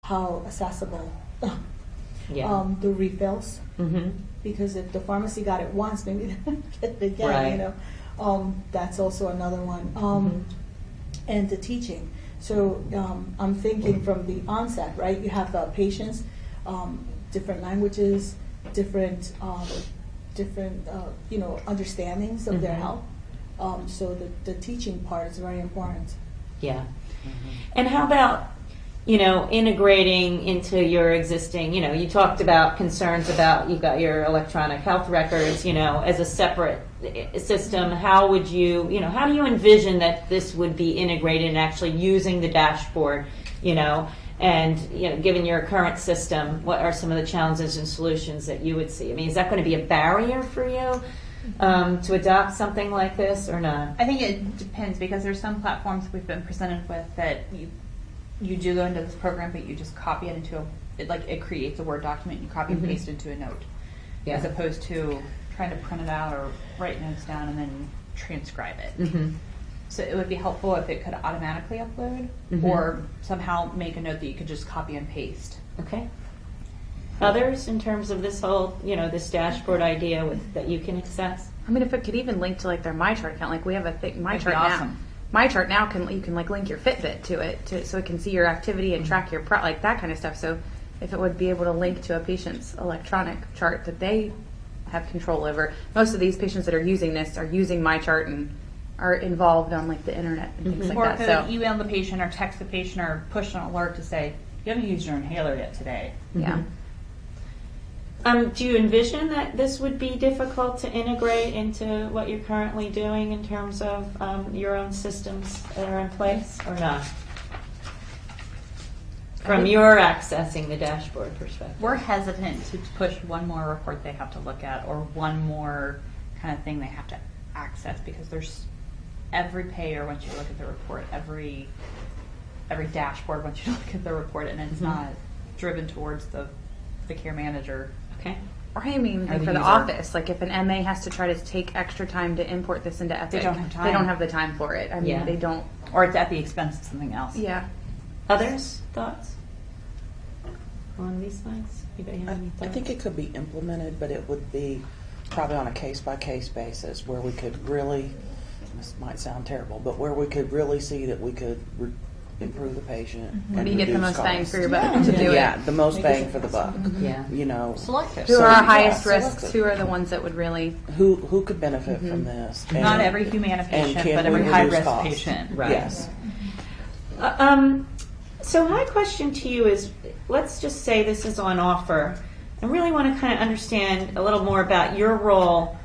how accessible Yeah. the refills. Mm-hmm. Because if the pharmacy got it once, maybe they don't get it again. Right. You know, that's also another one. And the teaching. So I'm thinking from the onset, right? You have patients, different languages, different understandings of their health. So the teaching part is very important. Yeah. And how about, integrating into your existing, you talked about concerns about, you've got your electronic health records, as a separate system. How would you, how do you envision that this would be integrated and actually using the dashboard, and, given your current system, what are some of the challenges and solutions that you would see? I mean, is that going to be a barrier for you to adopt something like this or not? I think it depends, because there's some platforms we've been presented with that you do go into this program, but you just copy it into it creates a Word document, you copy and paste into a note, as opposed to trying to print it out or write notes down and then transcribe it. So it would be helpful if it could automatically upload or somehow make a note that you could just copy and paste. Okay. Others, in terms of this whole, this dashboard idea that you can access? I mean, if it could even link to like their MyChart account, like we have a thing, MyChart awesome. now. MyChart now you can like link your Fitbit to it, so it can see your activity and track your like that kind of stuff. So if it would be able to link to a patient's electronic chart that they have control over, most of these patients that are using this are using MyChart and are involved on like the internet and things like Or that. could So email the patient or text the patient or push an alert to say, you haven't used your inhaler yet today. yeah. Do you envision that this would be difficult to integrate into what you're currently doing in terms of your own systems that are in place, or not? From your accessing the dashboard perspective. We're hesitant to push one more report they have to look at or one more kind of thing they have to access, because there's every payer wants you to look at the report, every dashboard wants you to look at the report, and it's not driven towards the care manager. Okay. Or I mean, Or the for the user. office, like if an MA has to try to take extra time to import this into Epic, They don't have time. They don't have the time for it. I mean, Yeah. they don't. Or it's at the expense of something else. Yeah. Others? Thoughts on these things? Anybody have any I thoughts? think it could be implemented, but it would be probably on a case-by-case basis where we could really, this might sound terrible, but where we could really see that we could improve the patient Where and do you get the reduce most bang costs. for your buck to do Yeah, it? the most bang for the buck. Yeah. Selective. Who are our highest selective. risks? Who are the ones that would really? Who could benefit from this? And- Not every Humana patient, can but we every reduce high-risk costs? patient. Right. Yes. So my question to you is, let's just say this is on offer. I really want to kind of understand a little more about your role,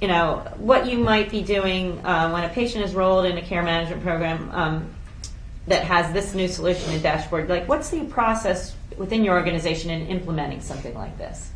what you might be doing when a patient is enrolled in a care management program that has this new solution and dashboard. Like, what's the process within your organization in implementing something like this?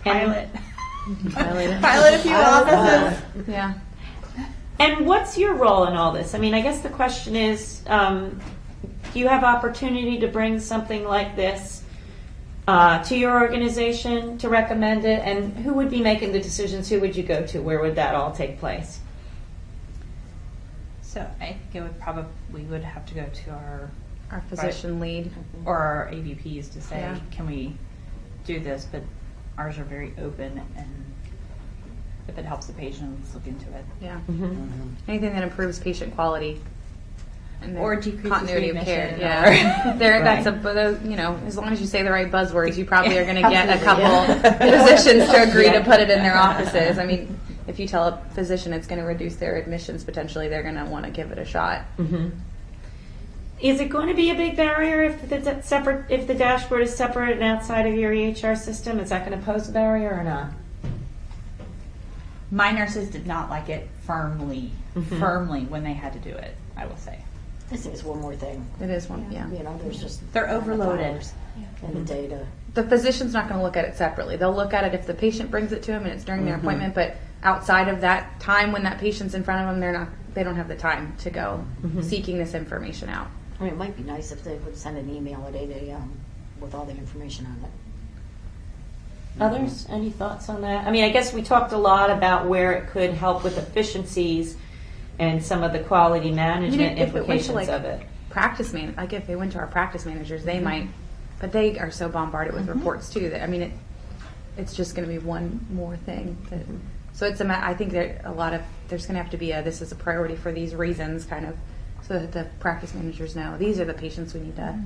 Pilot. Pilot. Pilot a few offices. Yeah. And what's your role in all this? I mean, I guess the question is, do you have opportunity to bring something like this to your organization to recommend it? And who would be making the decisions? Who would you go to? Where would that all take place? So I think it would we would have to go to Our physician lead. or our AVPs to say, Yeah. can we do this? But ours are very open, and if it helps the patient, let's look into it. Yeah. Anything that improves patient quality. And Or decreases continuity of care. readmission, Yeah. That's Right. as long as you say the right buzzwords, you probably are going to get a couple physicians to agree to put it in their offices. I mean, if you tell a physician it's going to reduce their admissions potentially, they're going to want to give it a shot. Is it going to be a big barrier if the dashboard is separate and outside of your EHR system? Is that going to pose a barrier or not? My nurses did not like it firmly when they had to do it, I will say. I think it's one more thing. It is one, yeah. There's just They're overloaded. and the data. The physician's not going to look at it separately. They'll look at it if the patient brings it to them and it's during their appointment, but outside of that time when that patient's in front of them, they don't have the time to go seeking this information out. I mean, it might be nice if they would send an email at 8 a.m. with all the information on it. Others? Any thoughts on that? I mean, I guess we talked a lot about where it could help with efficiencies and some of the quality management if it went to, implications like, of it. like if they went to our practice managers, they might, but they are so bombarded with reports too that, I mean, it's just going to be one more thing. So I think that there's going to have to be this is a priority for these reasons, kind of, so that the practice managers know these are the patients we need to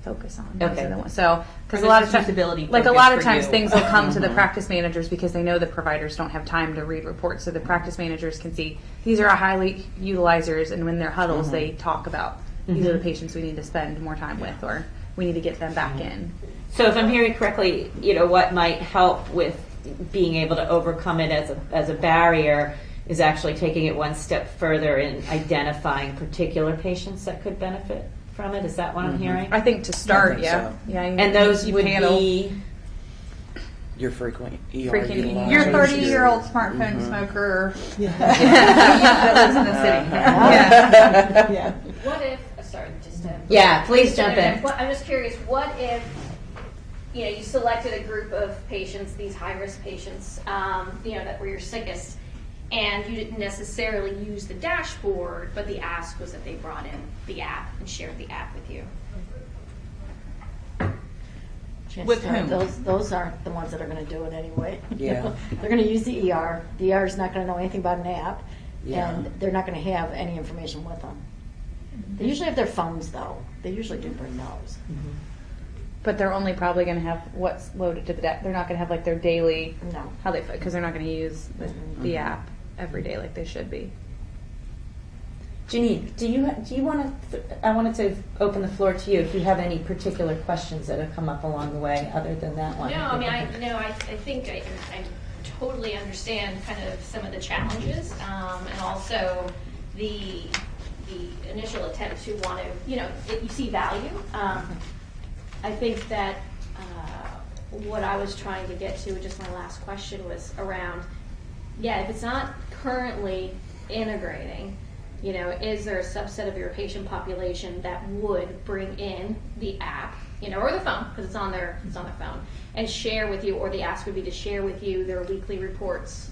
focus on. These Okay. are the ones. So, because For a lot this of times, usability like a focus lot of for times you. things will come to the practice managers because they know the providers don't have time to read reports. So the practice managers can see these are our highly utilizers, and when they're huddles, they talk about these are the patients we need to spend more time with, or we need to get them back in. So if I'm hearing correctly, what might help with being able to overcome it as a barrier is actually taking it one step further in identifying particular patients that could benefit from it. Is that what I'm hearing? I think to start, think yeah, so. yeah. And those would be Your frequent ER Frequent utilizers. Your Mhm. 30-year-old smartphone smoker Yeah. that lives in the city. Yeah. Yeah. What if, sorry, just to. Yeah, please jump in. I'm just curious, what if, you selected a group of patients, these high-risk patients, that were your sickest, and you didn't necessarily use the dashboard, but the ask was that they brought in the app and shared the app with you? With whom? Those aren't the ones that are going to do it anyway. Yeah. They're going to use the ER. The ER is not going to know anything about an app, Yeah. and they're not going to have any information with them. They usually have their phones, though. They usually do bring those. But they're only probably going to have what's loaded to the deck. They're not going to have like their daily No. because they're not going to use the app every day like they should be. Janine, do you want to? I wanted to open the floor to you if you have any particular questions that have come up along the way, other than that one. No, I mean, I think I totally understand kind of some of the challenges, and also the initial attempt to want to, you see value. I think that what I was trying to get to, just my last question, was around, if it's not currently integrating, is there a subset of your patient population that would bring in the app, or the phone, because it's on their phone, and share with you, or the ask would be to share with you their weekly reports,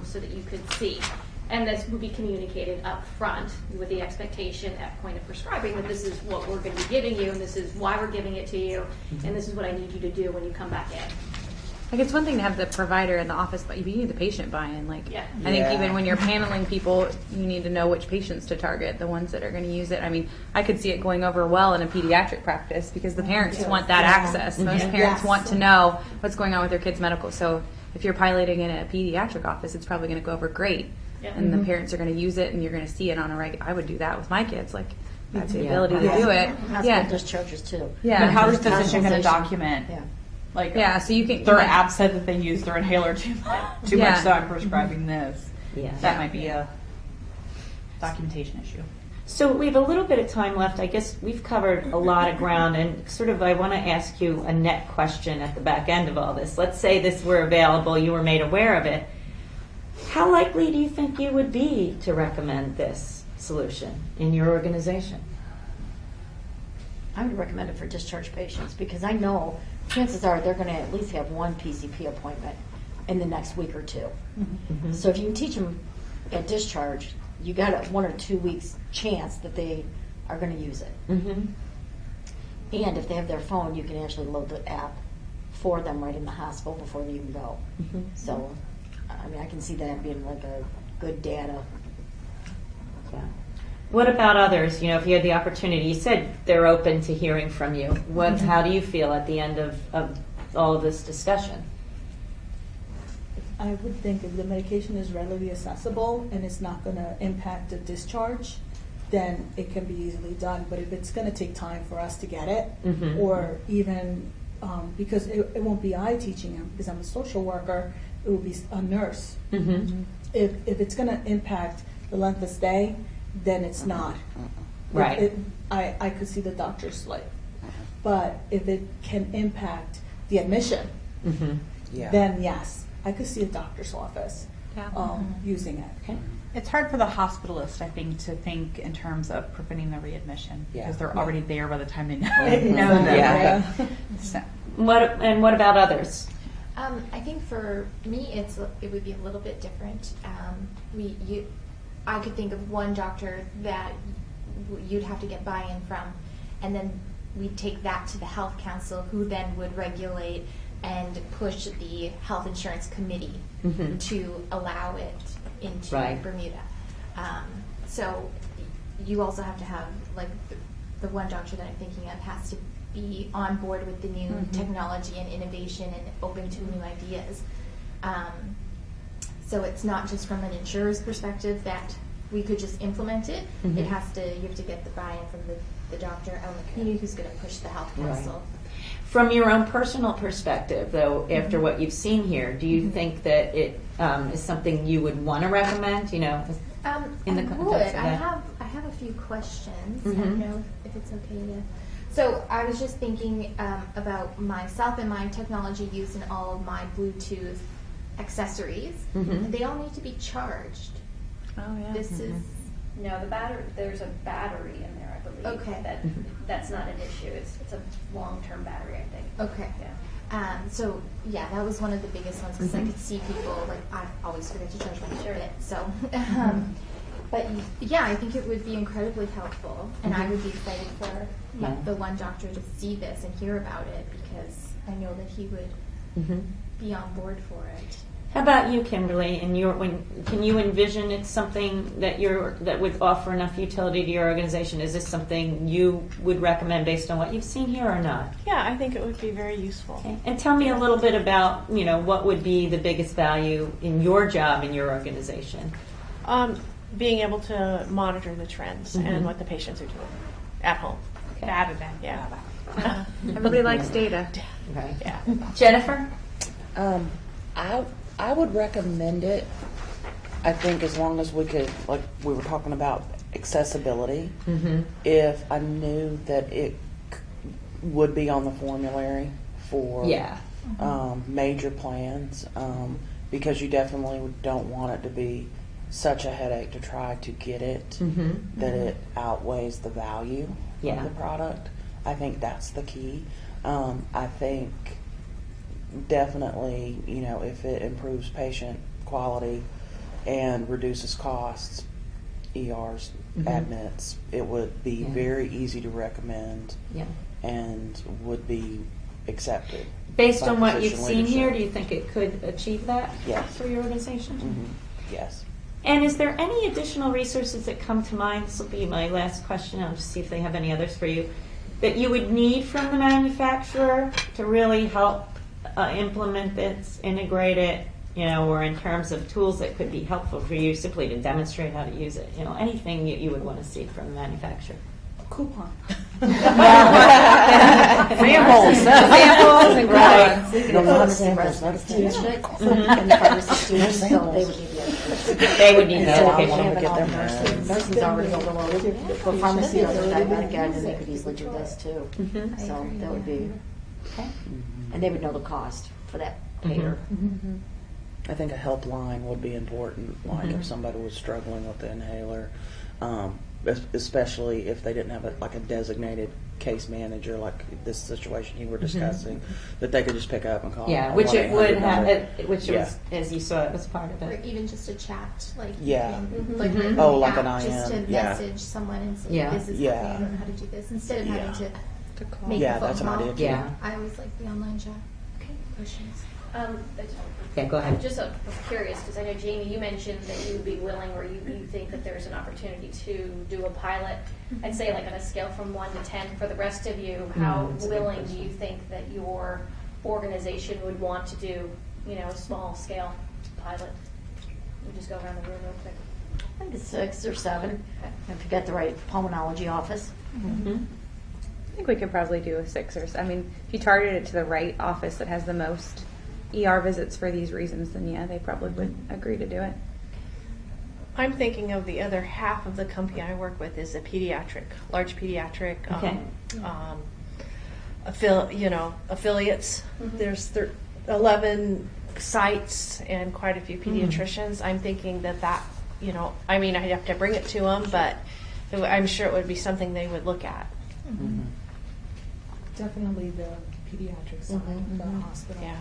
so that you could see. And this would be communicated up front with the expectation at point of prescribing that this is what we're going to be giving you, and this is why we're giving it to you, and this is what I need you to do when you come back in. Like, it's one thing to have the provider in the office, but you need the patient buy-in. Like, Yeah. I think Yeah. even when you're paneling people, you need to know which patients to target, the ones that are going to use it. I mean, I could see it going over well in a pediatric practice because the parents want that access. Most parents want to know what's going on with their kids' medical. So if you're piloting in a pediatric office, it's probably going to go over great. Yep. And the parents are going to use it, and you're going to see it on a regular. I would do that with my kids. Like, that's the Yeah. ability to do it. Hospital Yeah. discharges, too. Yeah. But how is the Hospitalization. physician going to document? Yeah. Like, Yeah, so you can. their app said that they used their inhaler too Yeah. much, so I'm prescribing this. Yeah. That might be a documentation issue. So we have a little bit of time left. I guess we've covered a lot of ground, and sort of I want to ask you a net question at the back end of all this. Let's say this were available, you were made aware of it. How likely do you think you would be to recommend this solution in your organization? I would recommend it for discharge patients because I know chances are they're going to at least have one PCP appointment in the next week or two. So if you can teach them at discharge, you got a 1 or 2 weeks chance that they are going to use it. Mm-hmm. And if they have their phone, you can actually load the app for them right in the hospital before they even go. Mhm. So, I mean, I can see that being like a good data. Yeah. What about others? You know, if you had the opportunity, you said they're open to hearing from you. How do you feel at the end of all of this discussion? I would think if the medication is readily accessible and it's not going to impact the discharge, then it can be easily done. But if it's going to take time for us to get it, Mhm. or even because it won't be I teaching them, because I'm a social worker, it will be a nurse. Mm-hmm. If it's going to impact the length of stay, then it's not. Right. I could see the doctor's slip. But if it can impact the admission, Mm-hmm. Yeah. then yes, I could see a doctor's office Yeah. using it. Okay. It's hard for the hospitalist, I think, to think in terms of preventing the readmission Yeah. because they're Yeah. already there by the time they know, Mhm. know them. Yeah. So, What about others? I think for me, it would be a little bit different. I could think of one doctor that you'd have to get buy-in from, and then we'd take that to the health council, who then would regulate and push the health insurance committee to allow it into Right. Bermuda. So you also have to have, like, the one doctor that I'm thinking of has to be on board with the new technology and innovation and open to new ideas. So it's not just from an insurer's perspective that we could just implement it. It has to, you have to get the buy-in from the doctor out in the community who's going to push the health council. From your own personal perspective, though, after what you've seen here, do you think that it is something you would want to recommend? You know, in the I context would. of that. I have a few questions. I don't know if it's okay to. So I was just thinking about myself and my technology use in all of my Bluetooth accessories. They all need to be charged. Oh yeah. This is No, there's a battery in there, I believe. Okay. That's not an issue. It's a long-term battery, I think. okay. Yeah. So yeah, that was one of the biggest ones because I could see people, like, I always forget to charge my Fitbit. So, but yeah, I think it would be incredibly helpful, and I would be excited for the one doctor to see this and hear about it, because I know that he would be on board for it. How about you, Kimberly? And can you envision it's something that would offer enough utility to your organization? Is this something you would recommend based on what you've seen here, or not? Yeah, I think it would be very useful. Okay. And tell me a little bit about what would be the biggest value in your job in your organization. Being able to monitor the trends and what the patients are doing at home. Okay. Yeah. Everybody likes data. Right. Yeah. Jennifer? I would recommend it. I think as long as we could, like we were talking about accessibility, if I knew that it would be on the formulary for major plans, because you definitely don't want it to be such a headache to try to get it that it outweighs the value of the product. I think that's the key. I think definitely, if it improves patient quality and reduces costs, ERs, admits, it would be very easy to recommend and would be accepted. Based by on what you've physician seen here, leadership. do you think it could achieve that Yes. for your organization? Yes. And is there any additional resources that come to mind? This will be my last question. I'll just see if they have any others for you. That you would need from the manufacturer to really help implement this, integrate it, or in terms of tools that could be helpful for you simply to demonstrate how to use it. Anything that you would want to see from the manufacturer. Coupon. Samples. Samples and Right. graphics. No, not samples, not Students, samples. and the pharmacy students, so they would need the They would need And the so education. we have to it get all their nurses. meds. Nurses already overloaded. For pharmacy, or diabetic admin, they could easily do this too. So that would be, and they would know the cost for that payer. I think a helpline would be important, like if somebody was struggling with the inhaler, especially if they didn't have a designated case manager, like this situation you were discussing, that they could just pick up and call. Yeah, a which it would 1-800 have, number. which Yeah. was, as you saw, it was part of Or it. even just a chat, like Yeah. like right Oh, in the like an app, just to IM, yeah. message someone and say, Yeah. this is Yeah. happening, I don't know how to do this, instead of having Yeah. to make Yeah, the phone that's an call. idea too. Yeah. I always like the online chat. Okay, questions. Yeah, go ahead. Just curious, because I know, Jamie, you mentioned that you would be willing, or you think that there's an opportunity to do a pilot. I'd say, like, on a scale from 1 to 10, for the rest of you, how willing do you think that your organization would want to do, a small scale pilot? You just go around the room real quick. I think it's 6 or 7, if you got the right pulmonology office. I think we could probably do a 6 or 7. I mean, if you target it to the right office that has the most ER visits for these reasons, then yeah, they probably would agree to do it. I'm thinking of the other half of the company I work with is a large pediatric Okay. affiliates. There's 11 sites and quite a few pediatricians. I'm thinking that I'd have to bring it to them, but I'm sure it would be something they would look at. Definitely the pediatric side, the hospital. Yeah.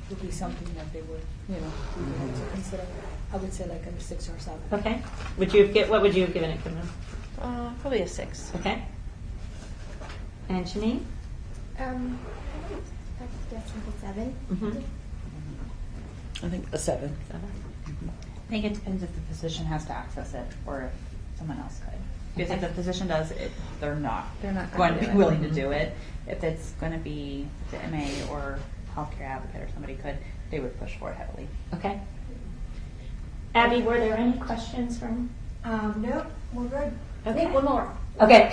Would be something that they would, be able to consider. I would say like a 6 or 7. Okay. What would you have given it, Kimberly? Probably a 6. Okay. And Janine? I guess like a 7. Mm-hmm. I think a 7. I think it depends if the physician has to access it or if someone else could. Because if the physician does it, they're not gonna going to do be it. willing to do it. If it's going to be the MA or healthcare advocate or somebody could, they would push for it heavily. Okay. Abby, were there any questions from? Nope, we're good. Okay. One more. Okay.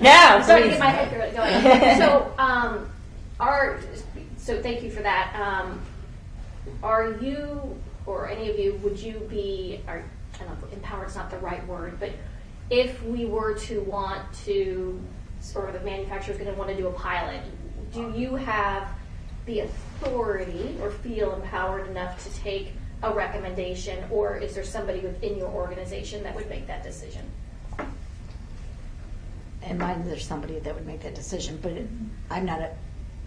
No, I'm starting to please. get my head going. So thank you for that. Are you or any of you, would you be, I don't know, empowered's not the right word, but if we were to want to, or the manufacturer's going to want to do a pilot, do you have the authority or feel empowered enough to take a recommendation, or is there somebody within your organization that would make that decision? In mind, there's somebody that would make that decision, but I'm not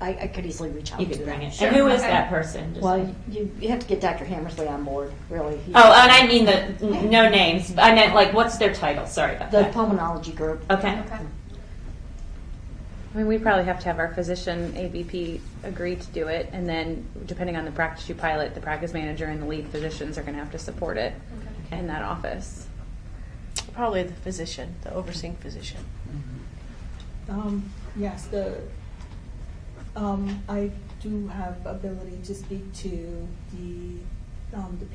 I could easily reach out You to could bring them. it. Sure. And who is Okay. that person? Just- Well, you have to get Dr. Hammersley on board, really. Oh, and I mean no names. I meant like, what's their title? Sorry about The that. pulmonology group. Okay. I mean, we probably have to have our physician ABP agree to do it, and then depending on the practice you pilot, the practice manager and the lead physicians are going to have to support it in that office. Probably the physician, the overseeing physician. Yes, I do have ability to speak to the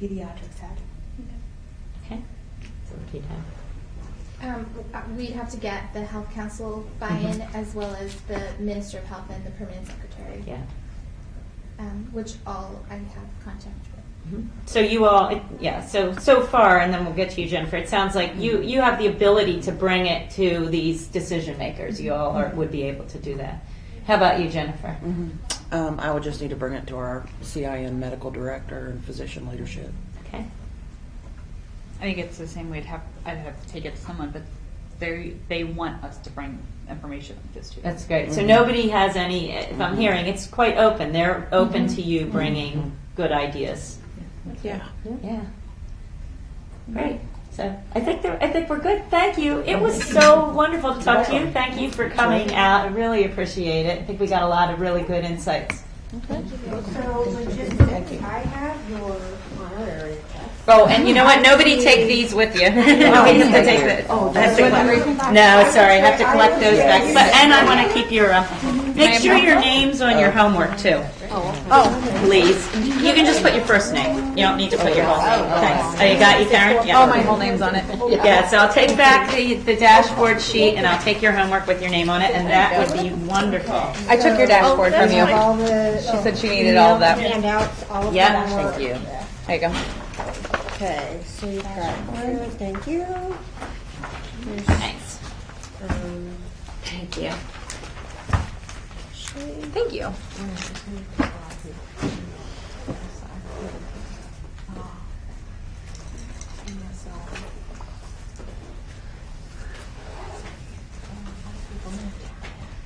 pediatrics head. Okay. So repeat that. We'd have to get the health council buy-in as well as the minister of health and the permanent secretary, Yeah. which all I have contact with. So you all, yeah. So far, and then we'll get to you, Jennifer. It sounds like you have the ability to bring it to these decision makers. You all would be able to do that. How about you, Jennifer? I would just need to bring it to our CIN medical director and physician leadership. Okay. I think it's the same way. I'd have to take it to someone, but they want us to bring information like this to them. That's great. So nobody has any. If I'm hearing, it's quite open. They're open to you bringing good ideas. Yeah. Yeah. Great. So I think we're good. Thank you. It was so wonderful to talk to you. Thank you for coming out. I really appreciate it. I think we got a lot of really good insights. So logistically, I have your honorary test. Oh, and you know what? Nobody take these with you. Nobody has to take this. I have to collect. No, sorry. I have to collect those back. But and I want to keep your. Make sure your name's on your homework too. Oh, please. You can just put your first name. You don't need to put your whole name. Thanks. Oh, you got you, Karen? Yeah. Oh, my whole name's on it. Yeah, so I'll take back the dashboard sheet and I'll take your homework with your name on it, and that would be wonderful. I took your dashboard from you. All the She said she needed all of that. handouts, all of Yeah, them. thank you. There you go. Okay, so you've got one. Thank you. Thanks. Thank you. Thank you.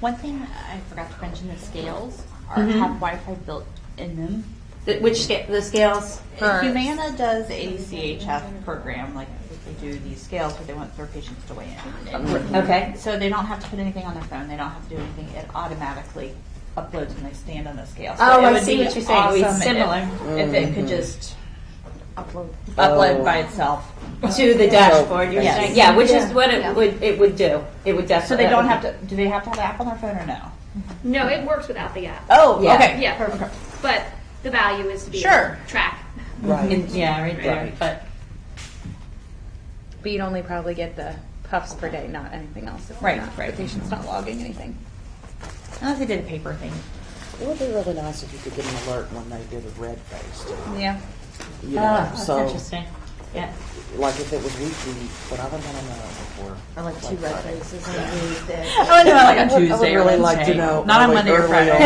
One thing I forgot to mention: the scales have Wi-Fi built in them. The scales? Humana does a CHF program, like they do these scales where they want their patients to weigh in. Okay. So they don't have to put anything on their phone. They don't have to do anything. It automatically uploads when they stand on the scale. So Oh, it I would see be what you're saying. It would be awesome similar. if it could just Upload. upload by itself. To the dashboard, you're Yes. saying? Yeah, which is what it would do. It would definitely. So they don't have to. Do they have to have the app on their phone or no? No, it works without the app. Oh, Yeah. okay. Yeah, perfect. But the value is to be Sure. able to track. Right. Yeah, right there. Right. But But you'd only probably get the puffs per day, not anything else. If Right, not, right. The patient's not logging anything. Unless they did a paper thing. It would be really nice if you could get an alert when they did a red face too. Yeah. You know, that's so interesting. Yeah. like if it was weekly, but I wouldn't want to know before. Or like two red faces on the week that. I want to know like on I would Tuesday or really like Wednesday. to know. Not on like, Monday or early Friday. on,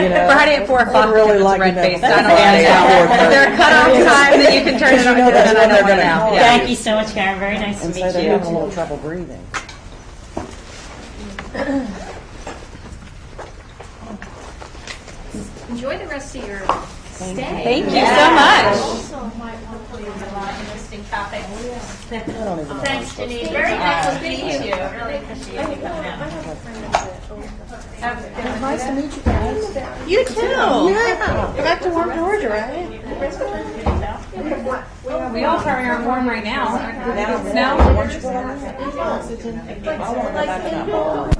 you know, Friday at 4 o'clock. I'd really if it's like red to know face. before I don't Friday know. at 4:30. Is there a cutoff time that you can turn it on? You know that's Then I when don't they're want to gonna know. call. Yeah. Thank you so much, Karen. Very nice And to so meet they're you. having a little trouble breathing. Enjoy the rest of your stay. Thank you so much. might want to leave a lot of interesting topics. I don't even know. Thanks, Janine. Very nice to meet you. Really appreciate you coming out. Nice to meet you guys. You too. Yeah. Back to warm Georgia, right? We all probably aren't warm right now. Snow. I want to go back to that bar.